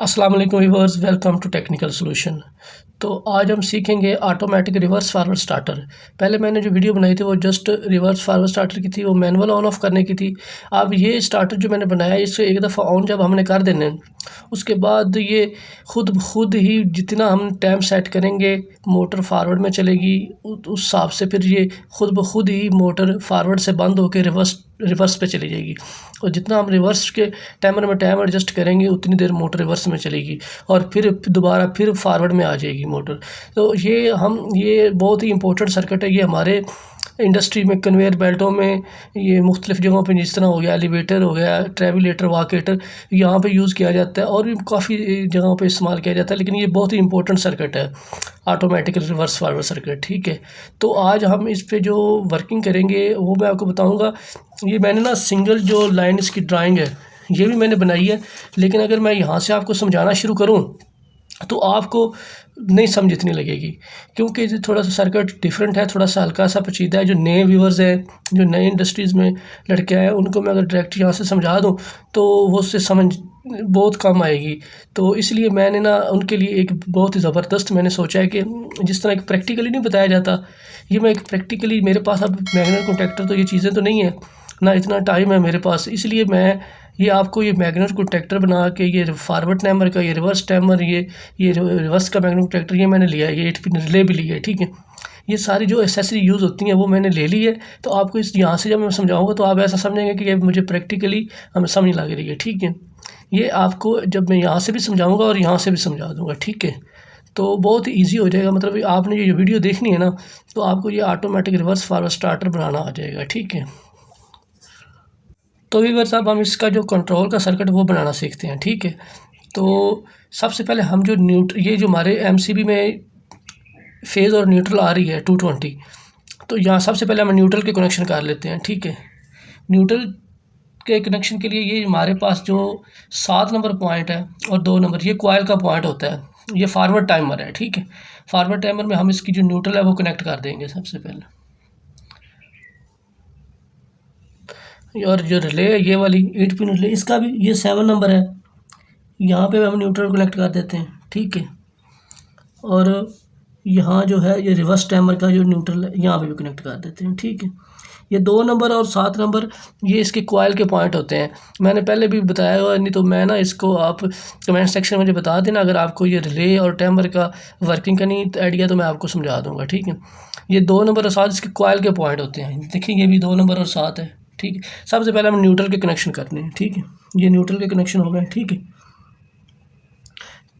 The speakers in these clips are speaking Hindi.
अस्सलाम वालेकुम viewers, welcome to technical solution. तो आज हम सीखेंगे ऑटोमेटिक रिवर्स फारवर्ड स्टार्टर। पहले मैंने जो वीडियो बनाई थी वो जस्ट रिवर्स फारवर्ड स्टार्टर की थी, वो मैनुअल ऑन ऑफ करने की थी। अब ये स्टार्टर जो मैंने बनाया इससे एक दफ़ा ऑन जब हमने कर देने, उसके बाद ये खुद ही जितना हम टाइम सेट करेंगे मोटर फारवर्ड में चलेगी, उस हिसाब से फिर ये खुद ब खुद ही मोटर फारवर्ड से बंद होकर रिवर्स पे चली जाएगी। और जितना हम रिवर्स के टाइमर में टाइम एडजस्ट करेंगे उतनी देर मोटर रिवर्स में चलेगी और फिर दोबारा फिर फारवर्ड में आ जाएगी मोटर। तो ये बहुत ही इंपॉर्टेंट सर्किट है। ये हमारे इंडस्ट्री में कन्वेयर बेल्टों में ये मुख्तलिफ़ जगहों पे जिस तरह हो गया एलिवेटर, हो गया ट्रेवलेटर, वाकेटर, यहाँ पे यूज़ किया जाता है और भी काफ़ी जगहों पे इस्तेमाल किया जाता है। लेकिन ये बहुत ही इंपॉर्टेंट सर्किट है, ऑटोमेटिक रिवर्स फारवर्ड सर्किट। ठीक है, तो आज हम इस पे जो वर्किंग करेंगे वो मैं आपको बताऊँगा। ये मैंने ना सिंगल जो लाइन इसकी ड्राइंग है ये भी मैंने बनाई है, लेकिन अगर मैं यहाँ से आपको समझाना शुरू करूँ तो आपको नहीं समझ इतनी लगेगी, क्योंकि ये थोड़ा सा सर्किट डिफरेंट है, थोड़ा सा हल्का सा पेचीदा है। जो नए व्यूवर्स हैं, जो नए इंडस्ट्रीज़ में लड़के हैं, उनको मैं अगर डायरेक्ट यहाँ से समझा दूँ तो वो उससे समझ बहुत कम आएगी। तो इसलिए मैंने ना उनके लिए एक बहुत ही ज़बरदस्त मैंने सोचा है कि जिस तरह एक प्रैक्टिकली नहीं बताया जाता, ये मैं एक प्रैक्टिकली, मेरे पास अब मैग्नेट कॉन्टैक्टर तो ये चीज़ें तो नहीं है ना, इतना टाइम है मेरे पास, इसलिए मैं ये आपको ये मैग्नेट कॉन्टैक्टर बना के ये फॉरवर्ड टाइमर का, ये रिवर्स टाइमर, ये रिवर्स का मैग्नेट कॉन्टैक्टर ये मैंने लिया है, ये 8 पिन रिले भी लिया है। ठीक है, ये सारी जो एसेसरी यूज़ होती हैं वो मैंने ले ली है। तो आपको इस यहाँ से जब मैं समझाऊंगा तो आप ऐसा समझेंगे कि ये मुझे प्रैक्टिकली हमें समझ लग रही है। ठीक है, ये आपको जब मैं यहाँ से भी समझाऊँगा और यहाँ से भी समझा दूँगा। ठीक है, तो बहुत ही ईजी हो जाएगा। मतलब आपने ये वीडियो देखनी है ना, तो आपको ये ऑटोमेटिक रिवर्स फॉरवर्ड स्टार्टर बनाना आ जाएगा। ठीक है, तो व्यूअर्स अब हम इसका जो कंट्रोल का सर्किट वो बनाना सीखते हैं। ठीक है, तो सबसे पहले हम जो ये जो हमारे एमसीबी में फेज़ और न्यूट्रल आ रही है 220, तो यहाँ सबसे पहले हम न्यूट्रल के कनेक्शन कर लेते हैं। ठीक है, न्यूट्रल के कनेक्शन के लिए ये हमारे पास जो 7 नंबर पॉइंट है और 2 नंबर ये कॉइल का पॉइंट होता है, ये फॉरवर्ड टाइमर है। ठीक है, फॉरवर्ड टाइमर में हम इसकी जो न्यूट्रल है वो कनेक्ट कर देंगे सबसे पहले। और जो रिले है ये वाली 8 पिन रिले, इसका भी ये 7 नंबर है, यहाँ पे हम न्यूट्रल कनेक्ट कर देते हैं। ठीक है, और यहाँ जो है ये रिवर्स टाइमर का जो न्यूट्रल है यहाँ पे भी कनेक्ट कर देते हैं। ठीक है, ये 2 नंबर और 7 नंबर ये इसके कॉइल के पॉइंट होते हैं, मैंने पहले भी बताया हुआ, नहीं तो मैं ना इसको आप कमेंट सेक्शन में मुझे बता देना अगर आपको ये रिले और टाइमर का वर्किंग का नहीं आइडिया तो मैं आपको समझा दूँगा। ठीक है, ये 2 नंबर और 7 इसके कॉइल के पॉइंट होते हैं। देखिए ये भी 2 नंबर और 7 है। ठीक है, सबसे पहले हम न्यूट्रल के कनेक्शन करने हैं। ठीक है, ये न्यूट्रल के कनेक्शन हो गए। ठीक है,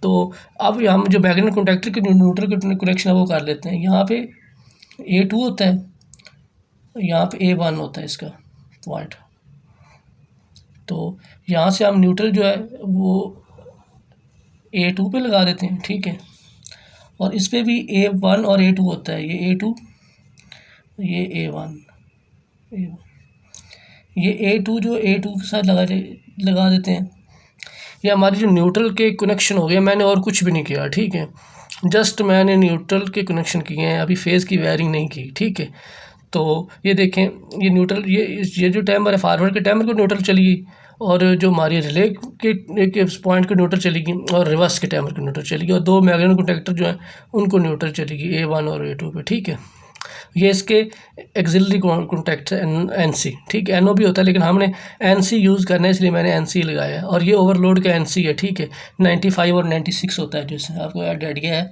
तो अब हम जो मैग्नेट कॉन्टैक्टर के न्यूट्रल के कनेक्शन है वो कर लेते हैं। यहाँ पे A2 होता है, यहाँ पे A1 होता है इसका पॉइंट। तो यहाँ से हम न्यूट्रल जो है वो A2 पे लगा देते हैं। ठीक है, और इस पे भी A1 और A2 होता है, ये A2, ये A1, ये A2 जो A2 के साथ लगा देते हैं। ये हमारी जो न्यूट्रल के कनेक्शन हो गए, मैंने और कुछ भी नहीं किया। ठीक है, जस्ट मैंने न्यूट्रल के कनेक्शन किए हैं, अभी फेज़ की वायरिंग नहीं की। ठीक है, तो ये देखें ये न्यूट्रल, ये जो टाइमर है फॉरवर्ड के टाइमर को न्यूट्रल चलेगी, और जो हमारी रिले के पॉइंट को न्यूट्रल चलेगी, और रिवर्स के टाइमर को न्यूट्रल चलेगी, और 2 मैग्नेट कॉन्टैक्टर जो हैं उनको न्यूट्रल चलेगी A1 और A2 पे। ठीक है, ये इसके एक्सिलरी कॉन्टैक्ट NC। ठीक है, NO भी होता है लेकिन हमने NC यूज़ करना है इसलिए मैंने NC लगाया है, और ये ओवरलोड का NC है। ठीक है, 95 और 96 होता है, जैसे आपको आइडिया है।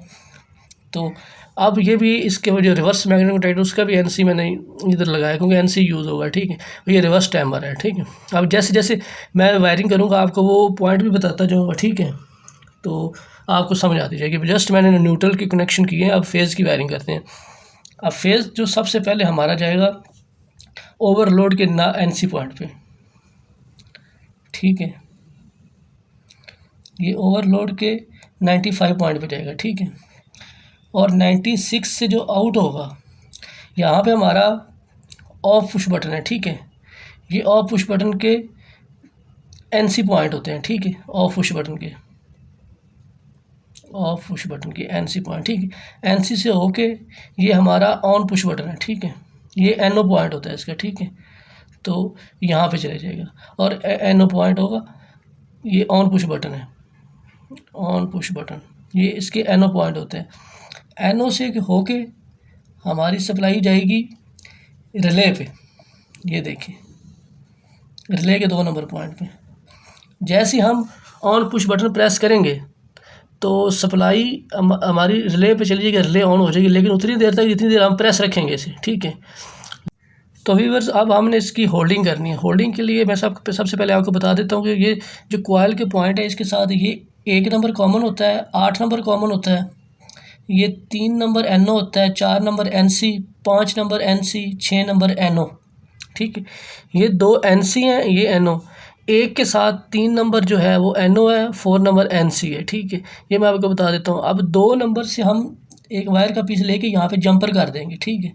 तो अब ये भी इसके जो रिवर्स मैग्नेट कॉन्टैक्टर उसका भी NC मैंने इधर लगाया क्योंकि NC यूज़ होगा। ठीक है, ये रिवर्स टाइमर है। ठीक है, अब जैसे जैसे मैं वायरिंग करूँगा आपको वो पॉइंट भी बताता जाऊँगा। ठीक है, तो आपको समझ आती जाएगी। जस्ट मैंने न्यूट्रल के कनेक्शन किए हैं, अब फेज़ की वायरिंग करते हैं। अब फेज़ जो सबसे पहले हमारा जाएगा ओवरलोड के NC पॉइंट पे। ठीक है, ये ओवरलोड के 95 पॉइंट पे जाएगा। ठीक है, और 96 से जो आउट होगा यहाँ पे हमारा ऑफ पुश बटन है। ठीक है, ये ऑफ पुश बटन के NC पॉइंट होते हैं। ठीक है, ऑफ पुश बटन के NC पॉइंट। ठीक है, NC से होके ये हमारा ऑन पुश बटन है। ठीक है, ये NO पॉइंट होता है इसका। ठीक है, तो यहाँ पे चले जाएगा, और NO पॉइंट होगा, ये ऑन पुश बटन है। ऑन पुश बटन, ये इसके एनो पॉइंट होते हैं। एनो से होके हमारी सप्लाई जाएगी रिले पे, ये देखिए रिले के 2 नंबर पॉइंट पे। जैसे ही हम ऑन पुश बटन प्रेस करेंगे तो सप्लाई हमारी रिले पे चली जाएगी, रिले ऑन हो जाएगी, लेकिन उतनी देर तक जितनी देर हम प्रेस रखेंगे इसे, ठीक है। तो व्यूअर्स अब हमने इसकी होल्डिंग करनी है। होल्डिंग के लिए मैं सबसे पहले आपको बता देता हूँ कि ये जो कॉइल के पॉइंट है इसके साथ ये 1 नंबर कॉमन होता है, 8 नंबर कॉमन होता है, ये 3 नंबर NO होता है, 4 number NC, 5 number NC, 6 number NO, ठीक है। ये 2 NC हैं, ये NO, एक के साथ 3 नंबर जो है वो NO है, 4 नंबर NC है, ठीक है। ये मैं आपको बता देता हूँ। अब 2 नंबर से हम एक वायर का पीस लेके यहाँ पे जंपर कर देंगे, ठीक है।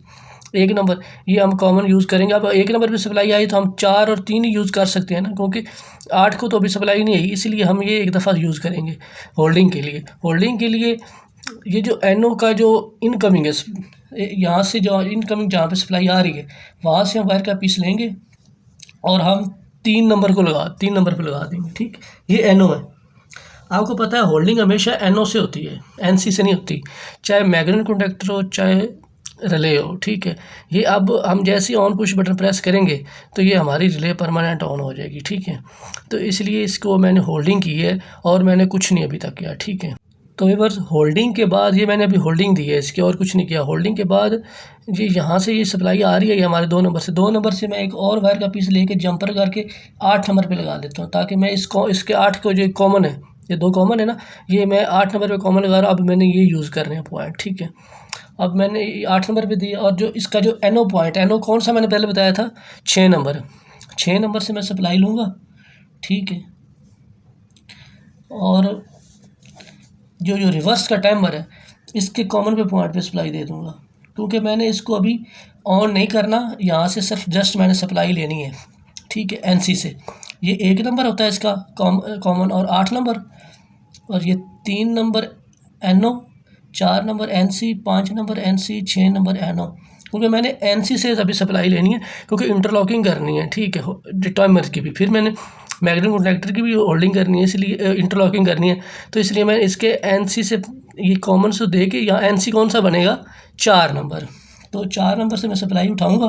1 नंबर ये हम कॉमन यूज़ करेंगे। अब 1 नंबर पे सप्लाई आई तो हम 4 और 3 ही यूज़ कर सकते हैं ना, क्योंकि 8 को तो अभी सप्लाई नहीं आई, इसलिए हम ये एक दफ़ा यूज़ करेंगे होल्डिंग के लिए। होल्डिंग के लिए ये जो NO का जो इनकमिंग है, यहाँ से जो इनकमिंग जहाँ पे सप्लाई आ रही है वहाँ से हम वायर का पीस लेंगे और हम 3 नंबर पे लगा देंगे, ठीक। ये NO है। आपको पता है होल्डिंग हमेशा NO से होती है, NC से नहीं होती, चाहे मैग्नेटिक कॉन्टैक्टर हो चाहे रिले हो, ठीक है। ये अब हम जैसे ही ऑन पुश बटन प्रेस करेंगे तो ये हमारी रिले परमानेंट ऑन हो जाएगी, ठीक है। तो इसलिए इसको मैंने होल्डिंग की है और मैंने कुछ नहीं अभी तक किया, ठीक है। तो व्यूअर्स होल्डिंग के बाद ये मैंने अभी होल्डिंग दी है इसकी और कुछ नहीं किया। होल्डिंग के बाद ये यहाँ से ये सप्लाई आ रही है, ये हमारे 2 नंबर से। 2 नंबर से मैं एक और वायर का पीस लेके जंपर करके 8 नंबर पे लगा देता हूँ, ताकि मैं इसके 8 को जो कॉमन है, ये 2 कॉमन है ना, ये मैं 8 नंबर पे कॉमन लगा रहा हूँ। अब मैंने ये यूज़ कर रहे हैं पॉइंट, ठीक है। अब मैंने 8 नंबर पे दिया और जो इसका जो NO पॉइंट, NO कौन सा मैंने पहले बताया था, 6 नंबर। 6 नंबर से मैं सप्लाई लूँगा, ठीक है। और जो रिवर्स का टाइमर है इसके कॉमन पे पॉइंट पे सप्लाई दे दूँगा, क्योंकि मैंने इसको अभी ऑन नहीं करना, यहाँ से सिर्फ जस्ट मैंने सप्लाई लेनी है, ठीक है। NC से ये 1 नंबर होता है इसका कॉमन और 8 नंबर, और ये 3 number NO, 4 number NC, 5 number NC, 6 number NO, क्योंकि मैंने NC से अभी सप्लाई लेनी है, क्योंकि इंटरलॉकिंग करनी है, ठीक है, टाइमर की भी, फिर मैंने मैग्नेटिक कॉन्टैक्टर की भी होल्डिंग करनी है, इसलिए इंटरलॉकिंग करनी है। तो इसलिए मैं इसके NC से ये कॉमन से दे के, यहाँ NC कौन सा बनेगा, 4 नंबर। तो 4 नंबर से मैं सप्लाई उठाऊँगा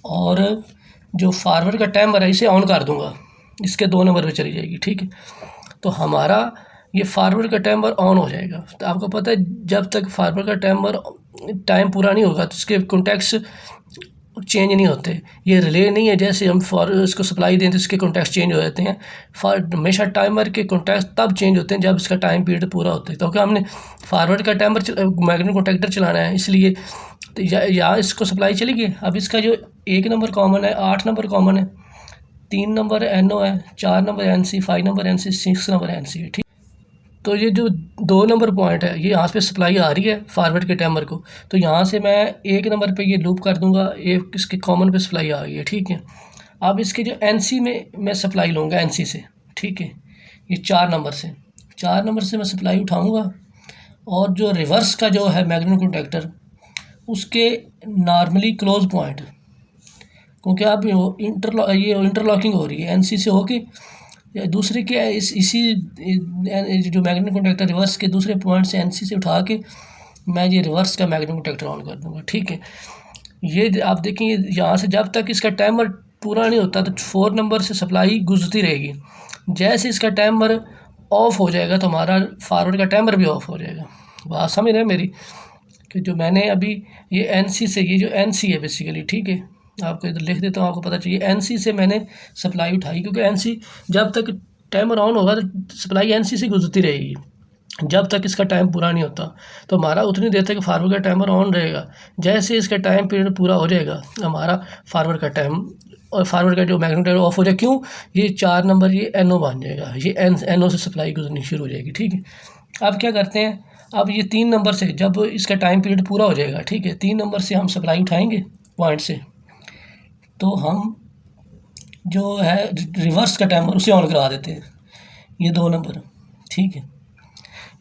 और जो फारवर्ड का टाइमर है इसे ऑन कर दूँगा, इसके 2 नंबर पे चली जाएगी, ठीक है। तो हमारा ये फारवर्ड का टाइमर ऑन हो जाएगा। तो आपको पता है जब तक फारवर्ड का टाइम पूरा नहीं होगा तो इसके कॉन्टैक्ट्स चेंज नहीं होते। ये रिले नहीं है जैसे हम इसको सप्लाई दें तो इसके कॉन्टैक्ट्स चेंज हो जाते हैं। हमेशा टाइमर के कॉन्टैक्ट्स तब चेंज होते हैं जब इसका टाइम पीरियड पूरा होता है, क्योंकि हमने फारवर्ड का टाइमर मैग्नेटिक कॉन्टैक्टर चलाना है, इसलिए तो या इसको सप्लाई चली गई। अब इसका जो 1 नंबर कॉमन है, 8 नंबर कॉमन है, 3 नंबर NO है, 4 number NC, 5 number NC, 6 number NC है, ठीक। तो ये जो 2 नंबर पॉइंट है ये यहाँ पे सप्लाई आ रही है फारवर्ड के टाइमर को, तो यहाँ से मैं 1 नंबर पे ये लूप कर दूँगा, एक इसके कॉमन पे सप्लाई आ गई है, ठीक है। अब इसके जो NC में मैं सप्लाई लूँगा NC से, ठीक है, ये 4 नंबर से मैं सप्लाई उठाऊँगा और जो रिवर्स का जो है मैग्नेटिक कॉन्टैक्टर उसके नॉर्मली क्लोज पॉइंट, क्योंकि अब ये इंटरलॉकिंग हो रही है NC से होके दूसरे के इसी जो मैग्नेटिक कॉन्टैक्टर रिवर्स के दूसरे पॉइंट से NC से उठा के मैं ये रिवर्स का मैग्नेटिक कॉन्टैक्टर ऑन कर दूँगा, ठीक है। ये आप देखेंगे यहाँ से जब तक इसका टाइमर पूरा नहीं होता तो 4 नंबर से सप्लाई गुजरती रहेगी। जैसे इसका टाइमर ऑफ हो जाएगा तो हमारा फारवर्ड का टाइमर भी ऑफ हो जाएगा। बात समझ रहे हैं मेरी, कि जो मैंने अभी ये NC से, ये जो NC है बेसिकली, ठीक है, आपको इधर लिख देता हूँ, आपको पता चाहिए। NC से मैंने सप्लाई उठाई, क्योंकि NC जब तक टाइमर ऑन होगा तो सप्लाई NC से गुजरती रहेगी जब तक इसका टाइम पूरा नहीं होता। तो हमारा उतनी देर तक फारवर्ड का टाइमर ऑन रहेगा। जैसे इसका टाइम पीरियड पूरा हो जाएगा हमारा फारवर्ड का टाइम और फारवर्ड का जो मैग्नेटिक ऑफ हो जाएगा। क्यों, ये 4 नंबर ये NO बन जाएगा, ये NO से सप्लाई गुजरनी शुरू हो जाएगी, ठीक है। अब क्या करते हैं, अब ये 3 नंबर से जब इसका टाइम पीरियड पूरा हो जाएगा, ठीक है, 3 नंबर से हम सप्लाई उठाएँगे पॉइंट से, तो हम जो है रिवर्स का टाइमर उसे ऑन करवा देते हैं, ये 2 नंबर, ठीक है,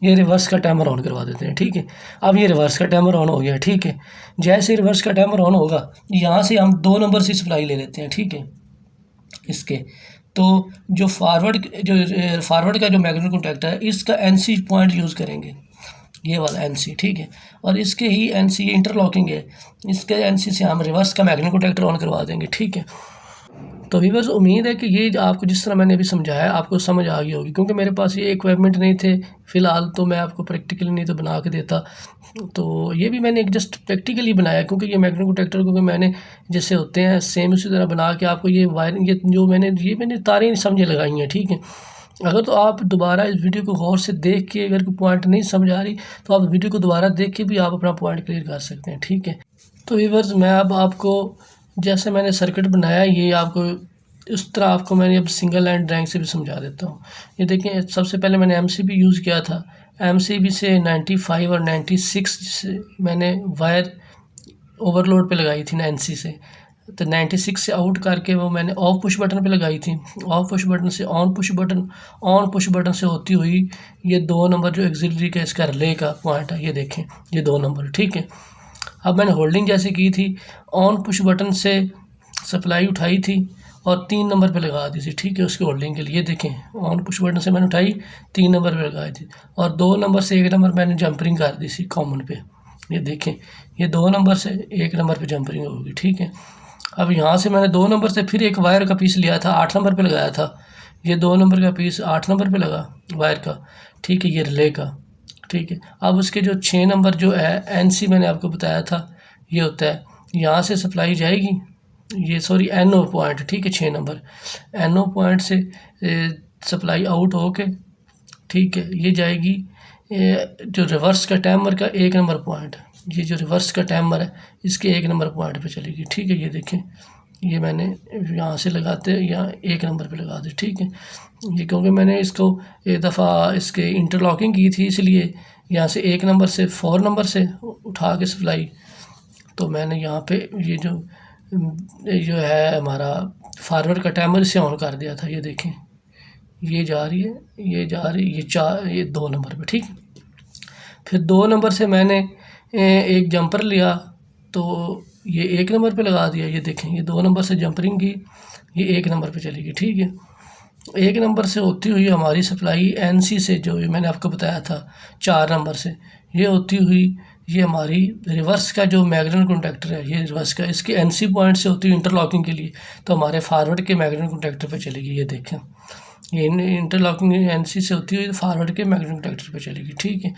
ये रिवर्स का टाइमर ऑन करवा देते हैं, ठीक है। अब ये रिवर्स का टाइमर ऑन हो गया, ठीक है। जैसे रिवर्स का टाइमर ऑन होगा यहाँ से हम 2 नंबर से सप्लाई ले लेते हैं, ठीक है, इसके तो जो फारवर्ड का जो मैग्नेटिक कॉन्टैक्टर है इसका NC पॉइंट यूज़ करेंगे, ये वाला NC, ठीक है। और इसके ही NC इंटरलॉकिंग है, इसके NC से हम रिवर्स का मैग्नेटिक कॉन्टैक्टर ऑन करवा देंगे, ठीक है। तो व्यूअर्स उम्मीद है कि ये आपको जिस तरह मैंने अभी समझाया आपको समझ आ गई होगी, क्योंकि मेरे पास ये इक्विपमेंट नहीं थे फ़िलहाल, तो मैं आपको प्रैक्टिकली नहीं तो बना के देता। तो ये भी मैंने एक जस्ट प्रैक्टिकली बनाया, क्योंकि ये मैग्नेटिक कॉन्टैक्टर क्योंकि मैंने जैसे होते हैं सेम उसी तरह बना के आपको ये वायरिंग ये जो मैंने तारें समझे लगाई हैं, ठीक है। अगर तो आप दोबारा इस वीडियो को गौर से देख के अगर कोई पॉइंट नहीं समझ आ रही तो आप वीडियो को दोबारा देख के भी आप अपना पॉइंट क्लियर कर सकते हैं, ठीक है। तो व्यूअर्स मैं अब आपको जैसे मैंने सर्किट बनाया ये आपको इस तरह आपको मैंने अब सिंगल लाइन ड्राइंग से भी समझा देता हूँ। ये देखें, सबसे पहले मैंने MCB यूज़ किया था। MCB से 95 और 96 से मैंने वायर ओवरलोड पे लगाई थी ना NC से, तो 96 से आउट करके वो मैंने ऑफ पुश बटन पे लगाई थी। ऑफ पुश बटन से ऑन पुश बटन से होती हुई ये 2 नंबर जो एक्सिलरी का इसका रिले का पॉइंट है, ये देखें ये 2 नंबर, ठीक है। अब मैंने होल्डिंग जैसे की थी, ऑन पुश बटन से सप्लाई उठाई थी और 3 नंबर पे लगा दी थी, ठीक है, उसकी होल्डिंग के लिए। देखें ऑन पुश बटन से मैंने उठाई 3 नंबर पे लगाई थी और 2 नंबर से 1 नंबर मैंने जंपरिंग कर दी थी कॉमन पे। ये देखें ये 2 नंबर से 1 नंबर पे जंपरिंग होगी, ठीक है। अब यहाँ से मैंने 2 नंबर से फिर एक वायर का पीस लिया था, 8 नंबर पे लगाया था। ये 2 नंबर का पीस 8 नंबर पे लगा वायर का, ठीक है, ये रिले का, ठीक है। अब उसके जो 6 नंबर जो है NC मैंने आपको बताया था ये होता है, यहाँ से सप्लाई जाएगी, ये सॉरी NO पॉइंट, ठीक है, 6 नंबर NO पॉइंट से सप्लाई आउट होके, ठीक है, ये जाएगी जो रिवर्स का टाइमर का 1 नंबर पॉइंट, ये जो रिवर्स का टाइमर है इसके 1 नंबर पॉइंट पे चलेगी, ठीक है। ये देखें ये मैंने यहाँ से लगाते यहाँ 1 नंबर पे लगा दी, ठीक है। ये क्योंकि मैंने इसको एक दफ़ा इसके इंटरलॉकिंग की थी इसलिए यहाँ से 1 नंबर से 4 नंबर से उठा के सप्लाई, तो मैंने यहाँ पे ये जो है हमारा फारवर्ड का टाइमर इसे ऑन कर दिया था। ये देखें ये जा रही है, ये जा रही है, ये 2 नंबर पे, ठीक। फिर 2 नंबर से मैंने एक जंपर लिया तो ये 1 नंबर पे लगा दिया। ये देखें ये 2 नंबर से जंपरिंग की, ये 1 नंबर पे चलेगी, ठीक है। 1 नंबर से होती हुई हमारी सप्लाई NC से जो मैंने आपको बताया था 4 नंबर से, ये होती हुई ये हमारी रिवर्स का जो मैग्नेटिक कॉन्टैक्टर है, ये रिवर्स का इसके NC पॉइंट से होती हुई इंटरलॉकिंग के लिए तो हमारे फारवर्ड के मैग्नेटिक कॉन्टैक्टर पे चलेगी। ये देखें ये इंटरलॉकिंग NC से होती हुई फारवर्ड के मैग्नेटिक कॉन्टैक्टर पे चलेगी, ठीक है।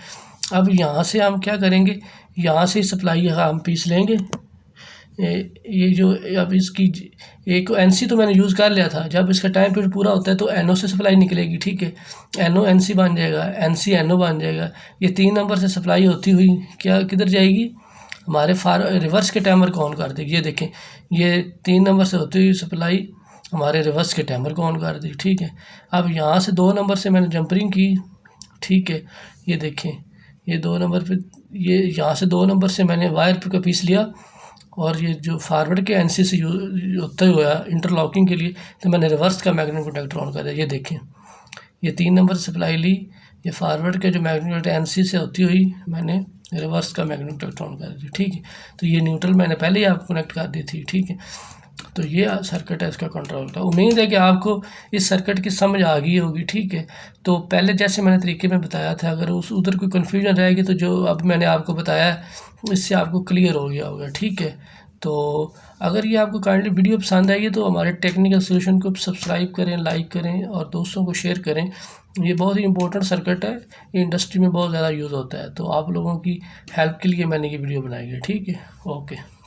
अब यहाँ से हम क्या करेंगे, यहाँ से सप्लाई हम पीस लेंगे, ये जो अब इसकी एक NC तो मैंने यूज़ कर लिया था, जब इसका टाइम पीरियड पूरा होता है तो NO से सप्लाई निकलेगी, ठीक है। NO NC बन जाएगा, NC NO बन जाएगा। ये 3 नंबर से सप्लाई होती हुई क्या किधर जाएगी, हमारे रिवर्स के टाइमर को ऑन कर देगी। ये देखें ये 3 नंबर से होती हुई सप्लाई हमारे रिवर्स के टाइमर को ऑन कर दी, ठीक है। अब यहाँ से 2 नंबर से मैंने जंपरिंग की, ठीक है। ये देखें ये 2 नंबर पे ये यहाँ से 2 नंबर से मैंने वायर का पीस लिया और ये जो फारवर्ड के NC से होता हुआ इंटरलॉकिंग के लिए तो मैंने रिवर्स का मैग्नेटिक कॉन्टैक्टर ऑन कर दिया। ये देखें ये 3 नंबर से सप्लाई ली, ये फारवर्ड के जो मैग्नेटिक NC से होती हुई मैंने रिवर्स का मैग्नेटिक कॉन्टैक्टर ऑन कर दिया, ठीक है। तो ये न्यूट्रल मैंने पहले ही आपको कनेक्ट कर दी थी, ठीक है। तो ये सर्किट है इसका कंट्रोल का। उम्मीद है कि आपको इस सर्किट की समझ आ गई होगी, ठीक है। तो पहले जैसे मैंने तरीके में बताया था, अगर उधर कोई कन्फ्यूजन रहेगी तो जो अब मैंने आपको बताया इससे आपको क्लियर हो गया होगा, ठीक है। तो अगर ये आपको काइंडली वीडियो पसंद आई है तो हमारे टेक्निकल सोल्यूशन को सब्सक्राइब करें, लाइक करें और दोस्तों को शेयर करें। ये बहुत ही इंपॉर्टेंट सर्किट है, ये इंडस्ट्री में बहुत ज़्यादा यूज़ होता है, तो आप लोगों की हेल्प के लिए मैंने ये वीडियो बनाई है, ठीक है। ओके।